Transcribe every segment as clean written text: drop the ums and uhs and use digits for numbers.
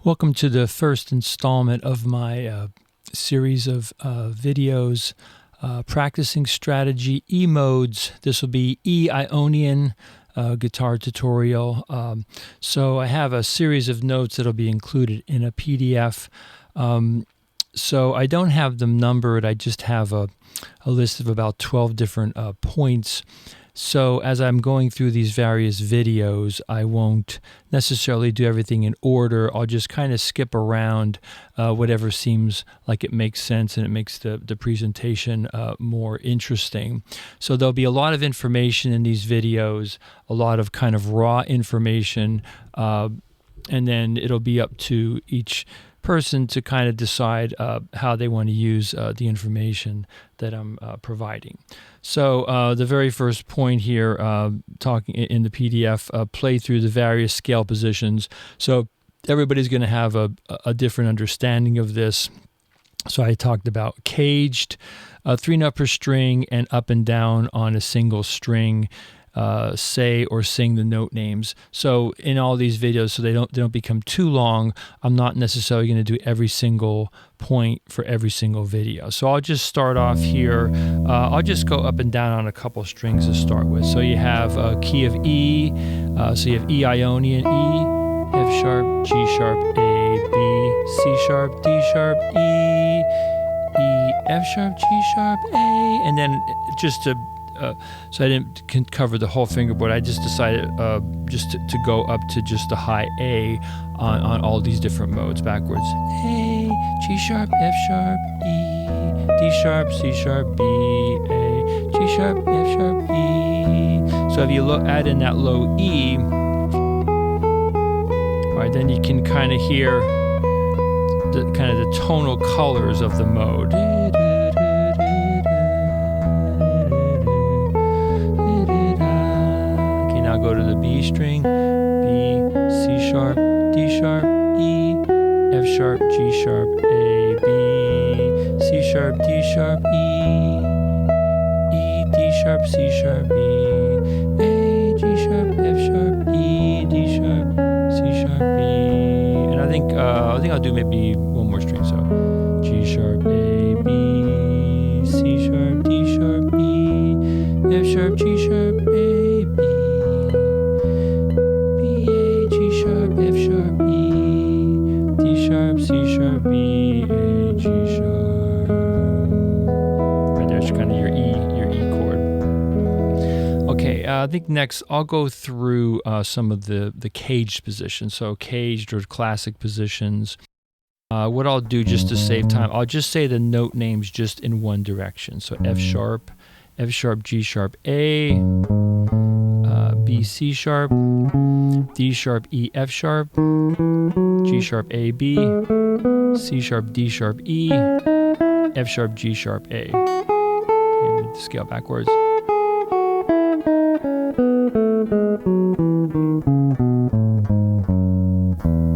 Welcome to the first installment of my series of videos practicing strategy E modes. This will be E Ionian guitar tutorial. So I have a series of notes that will be included in a PDF. So I don't have them numbered. I just have a list of about 12 different points. So as I'm going through these various videos, I won't necessarily do everything in order. I'll just kind of skip around whatever seems like it makes sense and it makes the presentation more interesting. So there'll be a lot of information in these videos, a lot of kind of raw information, and then it'll be up to each person to kind of decide how they want to use the information that I'm providing. So the very first point here, talking in the PDF, play through the various scale positions. So everybody's going to have a different understanding of this. So I talked about caged, 3-note per string, and up and down on a single string. Say or sing the note names. So in all these videos, so they don't become too long, I'm not necessarily going to do every single point for every single video. So I'll just start off here. I'll just go up and down on a couple strings to start with. So you have a key of E. So you have E Ionian, E, F sharp, G sharp, A, B, C sharp, D sharp, E, F sharp, G sharp, A, and then just to so I didn't cover the whole fingerboard. I just decided just to go up to just the high A on all these different modes backwards. A, G sharp, F sharp, E, D sharp, C sharp, B, A, G sharp, F sharp, E. So if you add in that low E, right, then you can kind of hear the tonal colors of the mode. Go to the B string, B, C sharp, D sharp, E, F sharp, G sharp, A, B, C sharp, D sharp, E, D sharp, C sharp, B, A, G sharp, F sharp, E, D sharp, C sharp, B. And I think I'll do maybe one more string. So G sharp, A, B, C sharp, D sharp, E, F sharp, G sharp, A, B. C sharp, B, A, G sharp. Right there's kind of your E chord. Okay, I think next I'll go through some of the caged positions. So caged or classic positions. What I'll do just to save time, I'll just say the note names just in one direction. So F sharp, G sharp, A, B, C sharp, D sharp, E, F sharp, G sharp, A, B, C sharp, D sharp, E, F sharp, G sharp, A. Okay, scale backwards.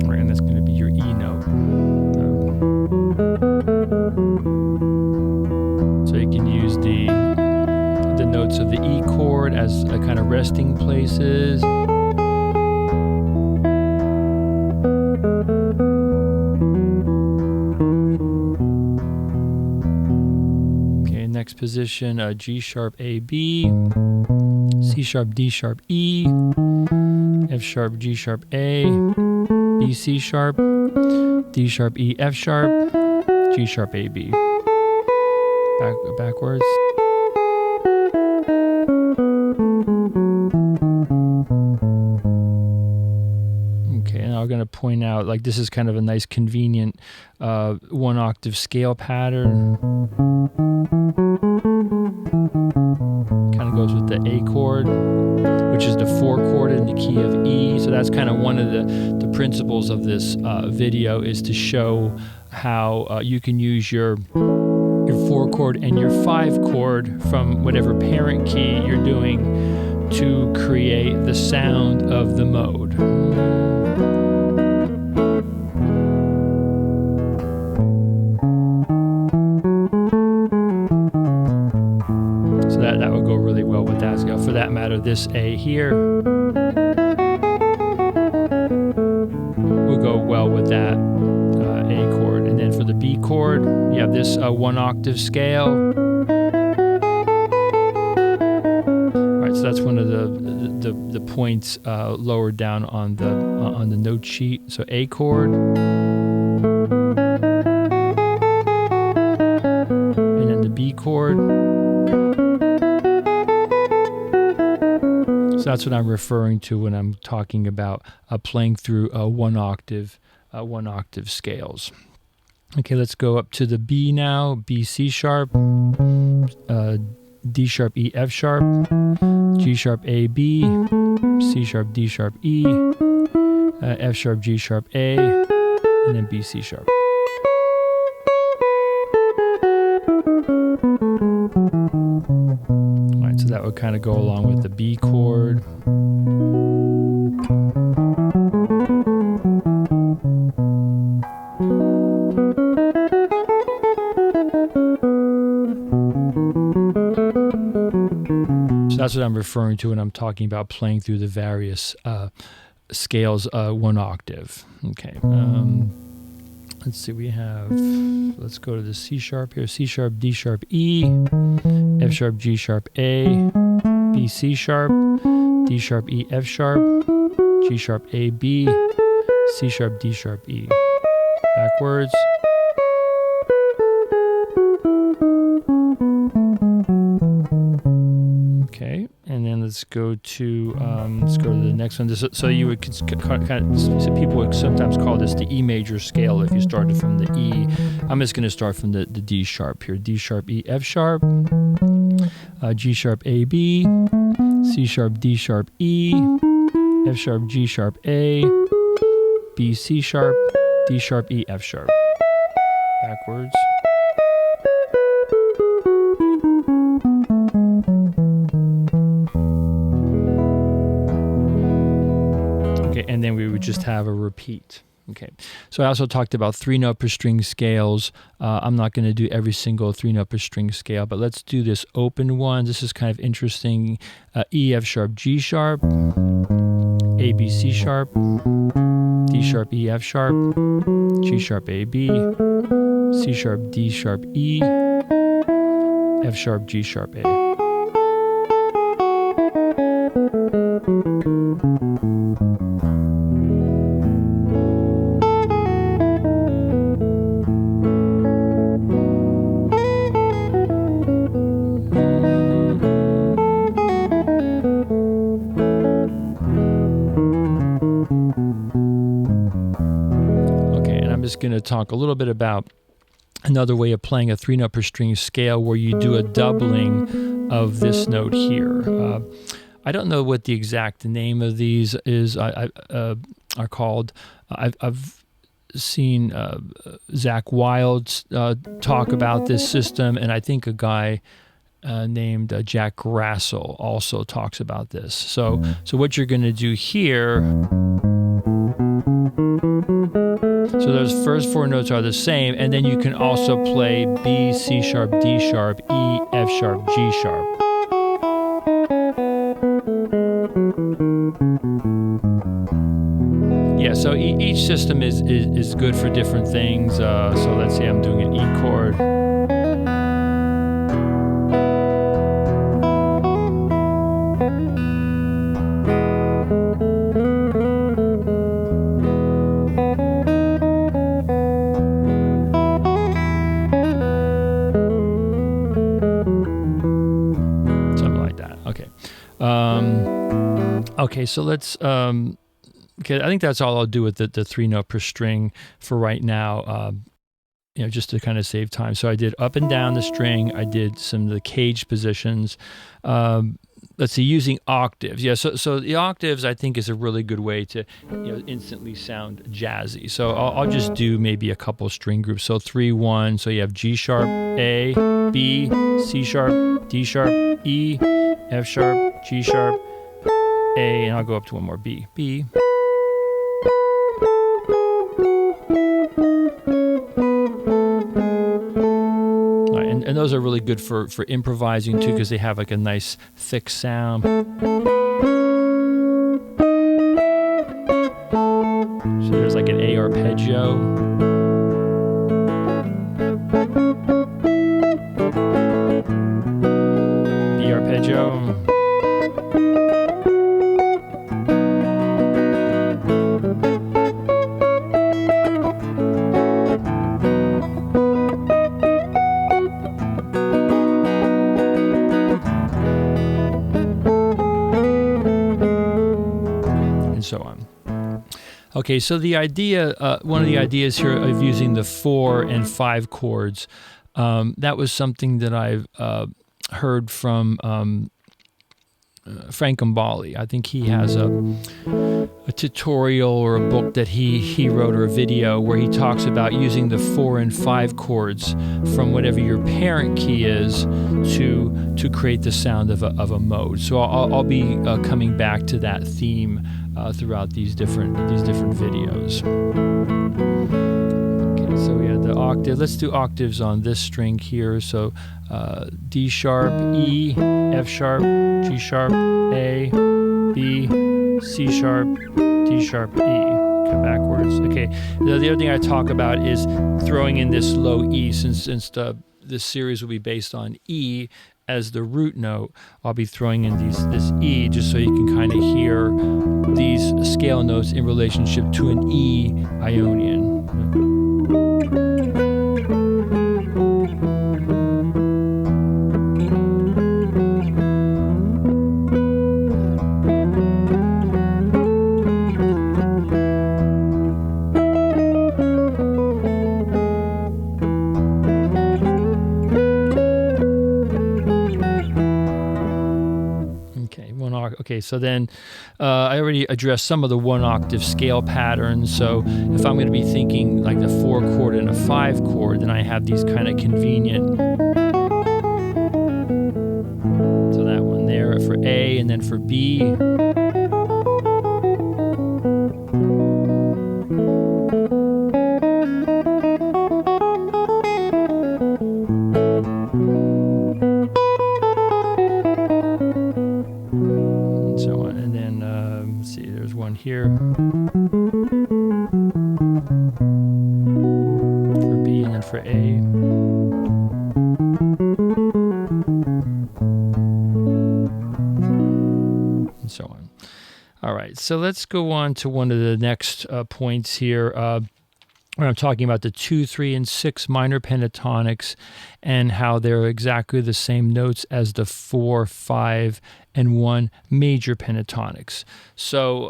Right, and that's going to be your E note. So you can use the notes of the E chord as a kind of resting places. Okay, next position, G sharp, A, B, C sharp, D sharp, E, F sharp, G sharp, A, B, C sharp, D sharp, E, F sharp, G sharp, A, B. Backwards. I'm going to point out, like, this is kind of a nice convenient 1-octave scale pattern. Kind of goes with the A chord, which is the 4 chord in the key of E. So that's kind of one of the principles of this video, is to show how you can use your 4 chord and your 5 chord from whatever parent key you're doing to create the sound of the mode. That would go really well with that scale. For that matter, this A here would go well with that the B chord, you have this 1 octave scale. All right, so that's one of the points lower down on the note sheet. So A chord, and then the B chord. So that's what I'm referring to when I'm talking about playing through 1 octave scales. Okay, let's go up to the B now. B, C sharp, D sharp, E, F sharp, G sharp, A, B, C sharp, D sharp, E, F sharp, G sharp, A, and then B, C sharp. All right, so that would kind of go along with the B chord. So that's what I'm referring to when I'm talking about playing through the various scales 1 octave. Okay. Let's see, let's go to the C sharp here. C sharp, D sharp, E, F sharp, G sharp, A, B, C sharp, D sharp, E, F sharp, G sharp, A, B, C sharp, D sharp, E. Backwards. Okay, and then let's go to the next one. So you would so people would sometimes call this the E major scale if you started from the E. I'm just going to start from the D sharp here. D sharp, E, F sharp, G sharp, A, B, C sharp, D sharp, E, F sharp, G sharp, A, B, C sharp, D sharp, E, F sharp. Backwards. And then we would just have a repeat. Okay, so I also talked about 3-note per string scales. I'm not going to do every single 3-note per string scale, but let's do this open one. This is kind of interesting. E, F sharp, G sharp, A, B, C sharp, D sharp, E, F sharp, G sharp, A, B, C sharp, D sharp, E, F sharp, G sharp, A. Going to talk a little bit about another way of playing a 3-note per string scale where you do a doubling of this note here. I don't know what the exact name of these are called. I've seen Zach Wilde talk about this system, and I think a guy named Jack Grassel also talks about this. So what you're going to do here. So those first 4 notes are the same, and then you can also play B, C sharp, D sharp, E, F sharp, G sharp. Yeah, so each system is good for different things. So let's say I'm doing an E chord. Okay, so let's, okay, I think that's all I'll do with the 3-note per string for right now, just to kind of save time. So I did up and down the string. I did some of the cage positions. Let's see, using octaves. Yeah, so the octaves, I think, is a really good way to instantly sound jazzy. So I'll just do maybe a couple string groups. So 3-1, so you have G sharp, A, B, C sharp, D sharp, E, F sharp, G sharp, A, and I'll go up to one more, B. B. All right, and those are really good for improvising too, because they have like a nice thick sound. So there's like an A arpeggio. arpeggio. And so on. Okay, so the idea, one of the ideas here of using the 4 and 5 chords, that was something that I've heard from Frank Mbali. I think he has a tutorial or a book that he wrote, or a video where he talks about using the 4 and 5 chords from whatever your parent key is to create the sound of a mode. So I'll be coming back to that theme throughout these different videos. Okay, so we had the octave. Let's do octaves on this string here. So D sharp, E, F sharp, G sharp, A, B, C sharp, D sharp, E. Come backwards. Okay. The other thing I talk about is throwing in this low E, since this series will be based on E as the root note. I'll be throwing in this E just so you can kind of hear these scale notes in relationship to an E Ionian. Okay, so then I already addressed some of the 1 octave scale patterns. So if I'm going to be thinking like the 4 chord and a 5 chord, then I have these kind of convenient. So that one there for A, and then for B. Here for B, and then for A. And so on. All right, so let's go on to one of the next points here, where I'm talking about the 2, 3, and 6 minor pentatonics and how they're exactly the same notes as the 4, 5, and 1 major pentatonics. So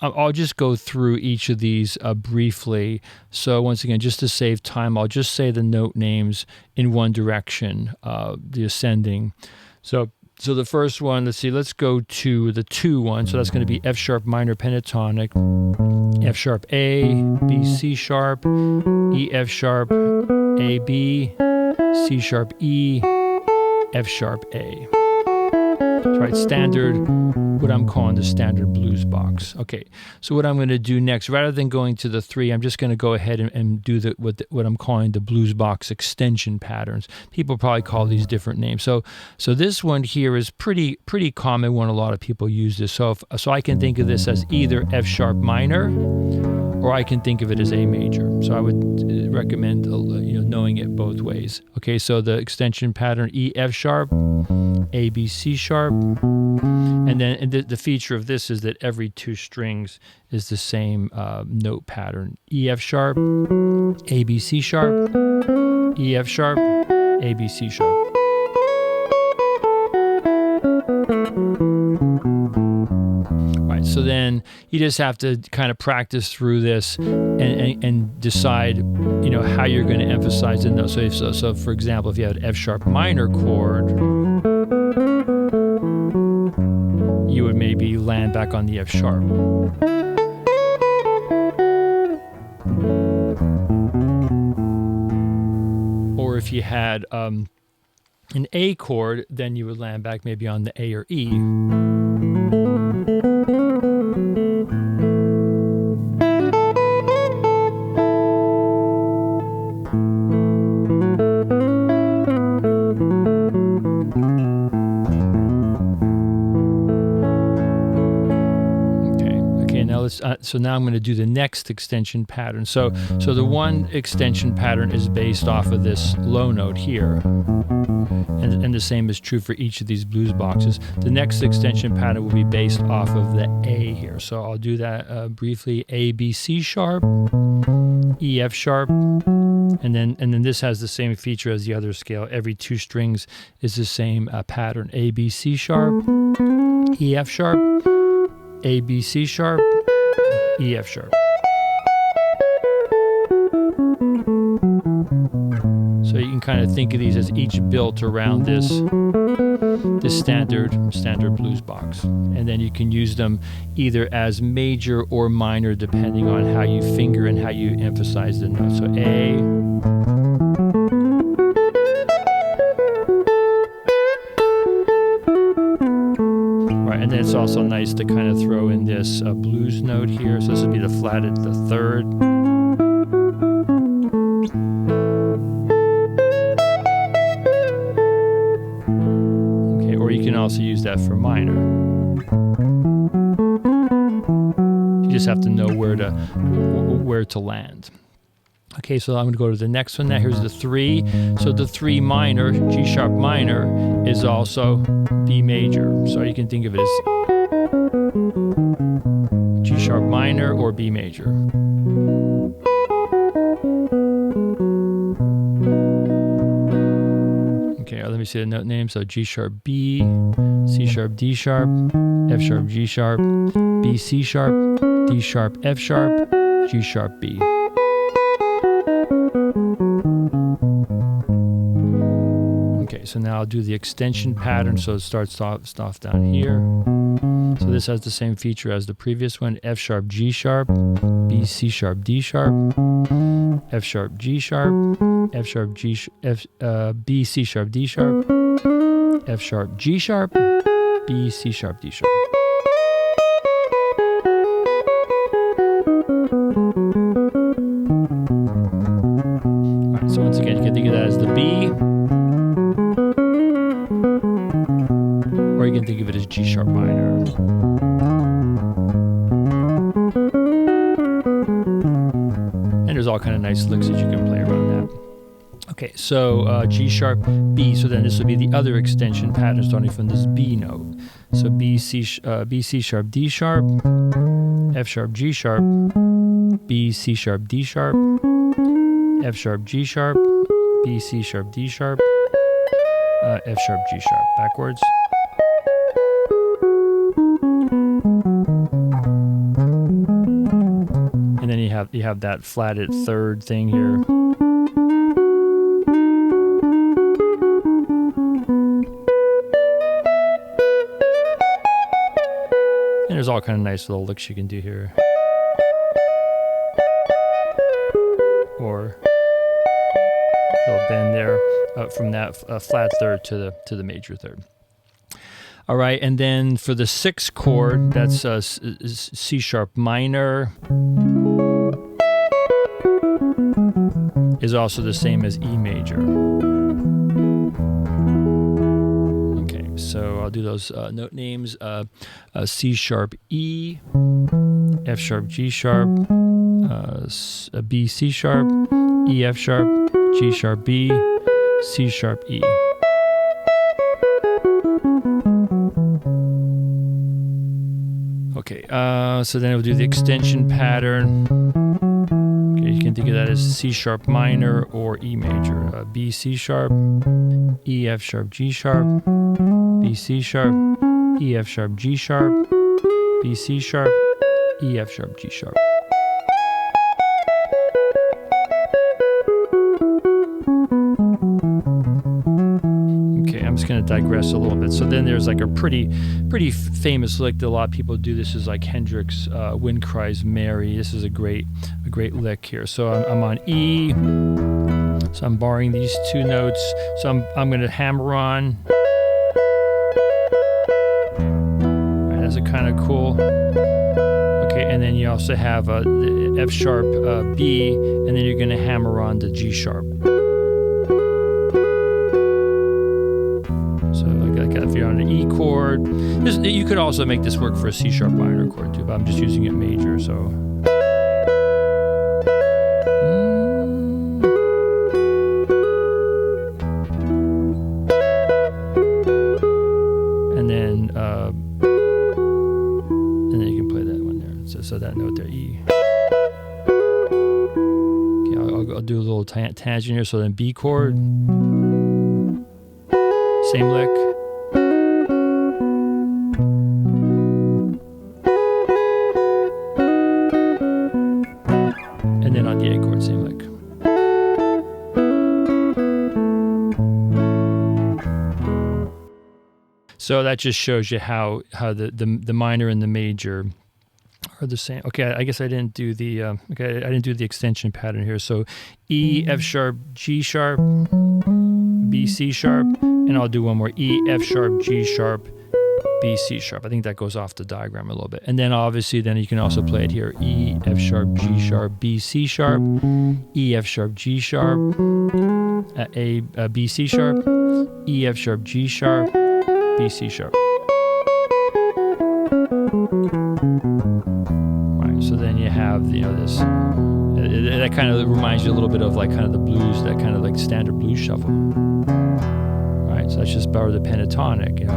I'll just go through each of these briefly. So once again, just to save time, I'll just say the note names in one direction, the ascending. So the first one, let's go to the 2 one. So that's going to be F sharp minor pentatonic, F sharp A, B, C sharp, E, F sharp, A, B, C sharp, E, F sharp, A. That's right, standard, what I'm calling the standard blues box. Okay, so what I'm going to do next, rather than going to the 3, I'm just going to go ahead and do what I'm calling the blues box extension patterns. People probably call these different names. So this one here is pretty common when a lot of people use this. So I can think of this as either F sharp minor, or I can think of it as A major. So I would recommend knowing it both ways. Okay, so the extension pattern E, F sharp, A, B, C sharp, and then the feature of this is that every 2 strings is the same note pattern. E, F sharp, A, B, C sharp, E, F sharp, A, B, C sharp. Right, so then you just have to kind of practice through this and decide, how you're going to emphasize the note. So for example, if you had an F sharp minor chord, you would maybe land back on the F sharp. Or if you had an A chord, then you would land back maybe on the A or E. So now I'm going to do the next extension pattern. So the one extension pattern is based off of this low note here. And the same is true for each of these blues boxes. The next extension pattern will be based off of the A here. So I'll do that briefly. A, B, C sharp, E, F sharp, and then this has the same feature as the other scale. Every two strings is the same pattern. A, B, C sharp, E, F sharp, A, B, C sharp, E, F sharp. So you can kind of think of these as each built around this standard blues box. And then you can use them either as major or minor depending on how you finger and how you emphasize the note. So A, right, and then it's also nice to kind of throw in this blues note here. So this would be the flatted, the third. You can also use that for minor. You just have to know where to land. Okay, so I'm going to go to the next one. Now here's the 3. So the 3 minor, G sharp minor, is also B major. So you can think of it as G sharp minor or B major. Okay, let me see the note name. So G sharp B, C sharp D sharp, F sharp G sharp, B C sharp, D sharp F sharp, G sharp B. Okay, so now I'll do the extension pattern. So it starts off down here. So this has the same feature as the previous one. F sharp G sharp, B C sharp D sharp, F sharp G sharp, F sharp G F B C sharp D sharp, F sharp G sharp, B C sharp D sharp. Alright, so once again you can think of that as the B, or you can think of it as G sharp minor. And there's all kind of nice licks that you can play around that. Okay, so G sharp B. So then this would be the other extension pattern starting from this B note. So B C sharp D sharp, F sharp G sharp, B C sharp D sharp, F sharp G sharp, B C sharp D sharp, F sharp G sharp. Backwards. And then you have that flatted third thing here. And there's all kind of nice little licks you can do here. Or a little bend there from that flat third to the major third. All right, and then for the 6th chord, that's C sharp minor, is also the same as E major. Okay, so I'll do those note names. C sharp E, F sharp G sharp, B C sharp, E F sharp, G sharp B, C sharp E. Okay, so then we'll do the extension pattern. Okay, you can think of that as C sharp minor or E major. B C sharp, E F sharp G sharp, B C sharp, E F sharp G sharp, B C sharp, E F sharp G sharp. I'm just going to digress a little bit. So then there's like a pretty famous lick that a lot of people do. This is like Hendrix, Wind Cries Mary. This is a great lick here. So I'm on E. So I'm borrowing these two notes. So I'm going to hammer on. Right, that's a kind of cool. Okay, and then you also have the F sharp B, and then you're going to hammer on the G sharp. So like if you're on an E chord. You could also make this work for a C sharp minor chord too, but I'm just using it major, so. And then you can play that one there. So that note there, E. Okay, I'll do a little tangent here. So then B chord, same lick. And then on the A chord, same lick. So that just shows you how the minor and the major are the same. Okay, I guess I didn't do the I didn't do the extension pattern here. So E, F sharp, G sharp, B, C sharp, and I'll do one more E, F sharp, G sharp, B, C sharp. I think that goes off the diagram a little bit. And then obviously then you can also play it here. E, F sharp, G sharp, B, C sharp, E, F sharp, G sharp, A, B, C sharp, E, F sharp, G sharp, B, C sharp. Right, so then you have, you know, this, that kind of reminds you a little bit of like kind of the blues, that kind of like standard blues shuffle. Right, so that's just better the pentatonic, you know.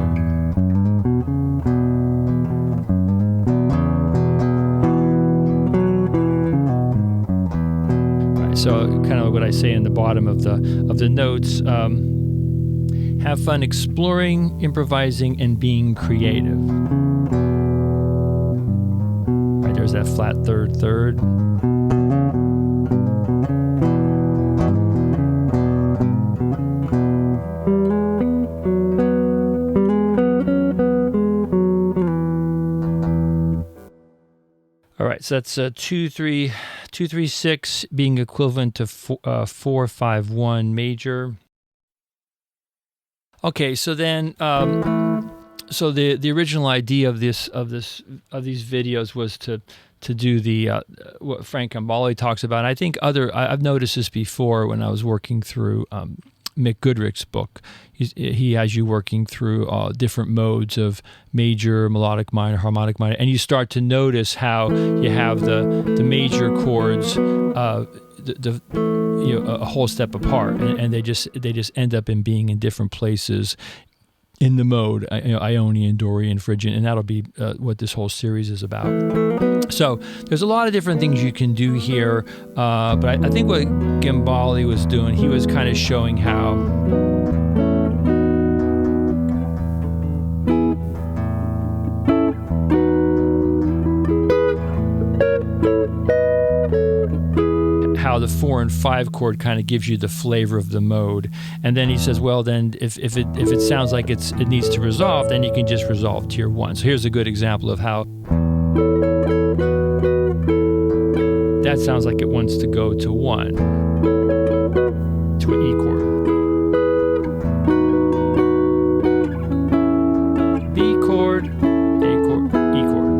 Right, so kind of what I say in the bottom of the notes, have fun exploring, improvising, and being creative. Right, there's that flat third, third. All right, so that's 2-3-6 being equivalent to 4-5-1 major. Okay, so then, so the original idea of these videos was to do the what Frank Gambale talks about. And I think I've noticed this before when I was working through Mick Goodrick's book. He has you working through different modes of major, melodic minor, harmonic minor, and you start to notice how you have the major chords a whole step apart, and they just end up in being in different places in the mode, Ionian, Dorian, Phrygian, and that'll be what this whole series is about. So there's a lot of different things you can do here, but I think what Gambale was doing, he was kind of showing how the 4 and 5 chord kind of gives you the flavor of the mode, and then he says, well, then if it sounds like it needs to resolve, then you can just resolve tier 1. So here's a good example of how that sounds like it wants to go to 1, to an E chord, B chord, A chord, E chord,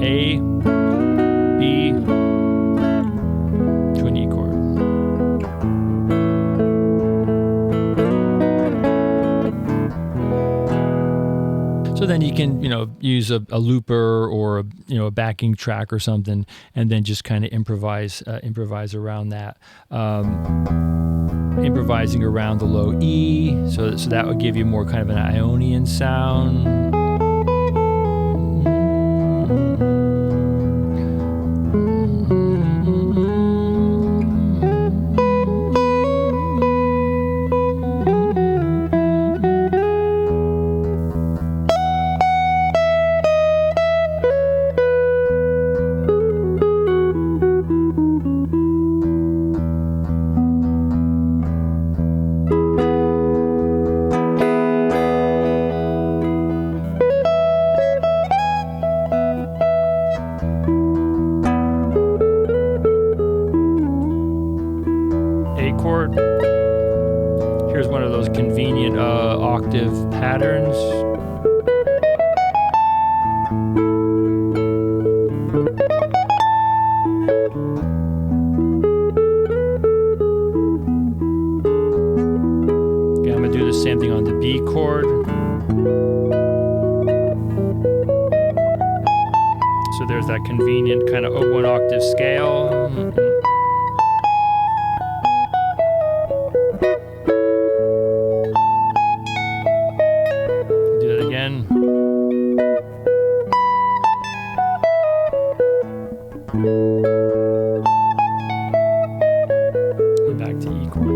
A, B, to an E chord. So then you can, use a looper or a backing track or something, and then just kind of improvise around that. Improvising around the low E, so that would give you more kind of an Ionian sound. Here's one of those convenient octave patterns. Again, same thing on the B chord. So there's that convenient kind of 1 octave scale. Do that again. And back to E chord.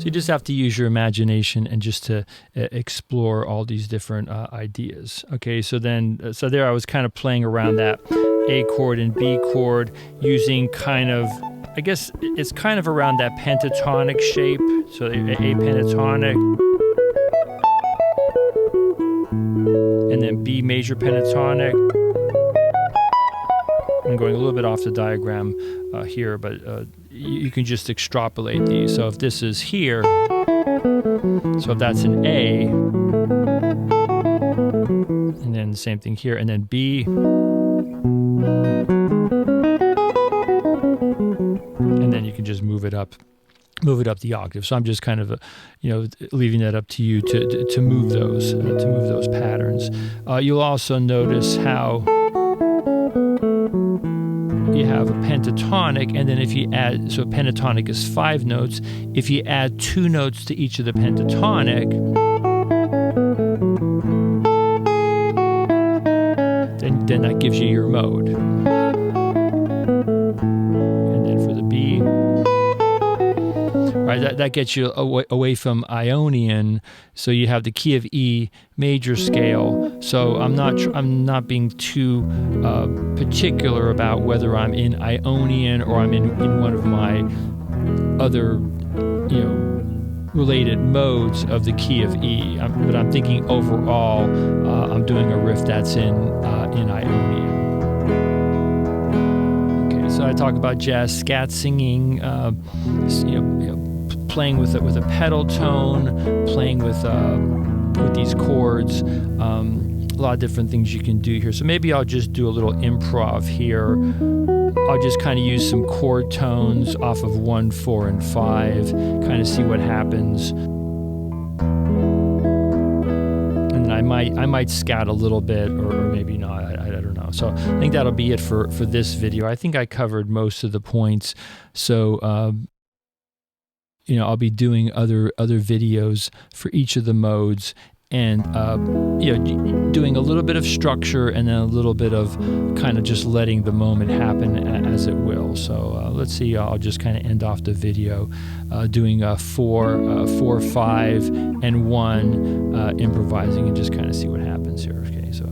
You just have to use your imagination and just to explore all these different ideas. Okay, so there I was kind of playing around that A chord and B chord using kind of, I guess it's kind of around that pentatonic shape. So A pentatonic, and then B major pentatonic. I'm going a little bit off the diagram here, but you can just extrapolate these. So if this is here, so if that's an A, and then the same thing here, and then B, and then you can just move it up the octave. So I'm just kind of leaving that up to you to move those patterns. You'll also notice how you have a pentatonic, and then if you add, so pentatonic is 5 notes. If you add 2 notes to each of the pentatonic, then that gives you your mode. And then for the B, right, that gets you away from Ionian. So you have the key of E major scale. So I'm not being too particular about whether I'm in Ionian or I'm in one of my other related modes of the key of E. But I'm thinking overall I'm doing a riff that's in Ionian. Okay, so I talk about jazz scat singing, playing with a pedal tone, playing with these chords, a lot of different things you can do here. So maybe I'll just do a little improv here. I'll just kind of use some chord tones off of 1, 4, and 5, kind of see what happens. And then I might scat a little bit, or maybe not. I don't know. So I think that'll be it for this video. I think I covered most of the points. So I'll be doing other videos for each of the modes, and doing a little bit of structure and then a little bit of kind of just letting the moment happen as it will. So let's see, I'll just kind of end off the video doing 4, 5, and 1, improvising, and just kind of see what happens here. Okay, so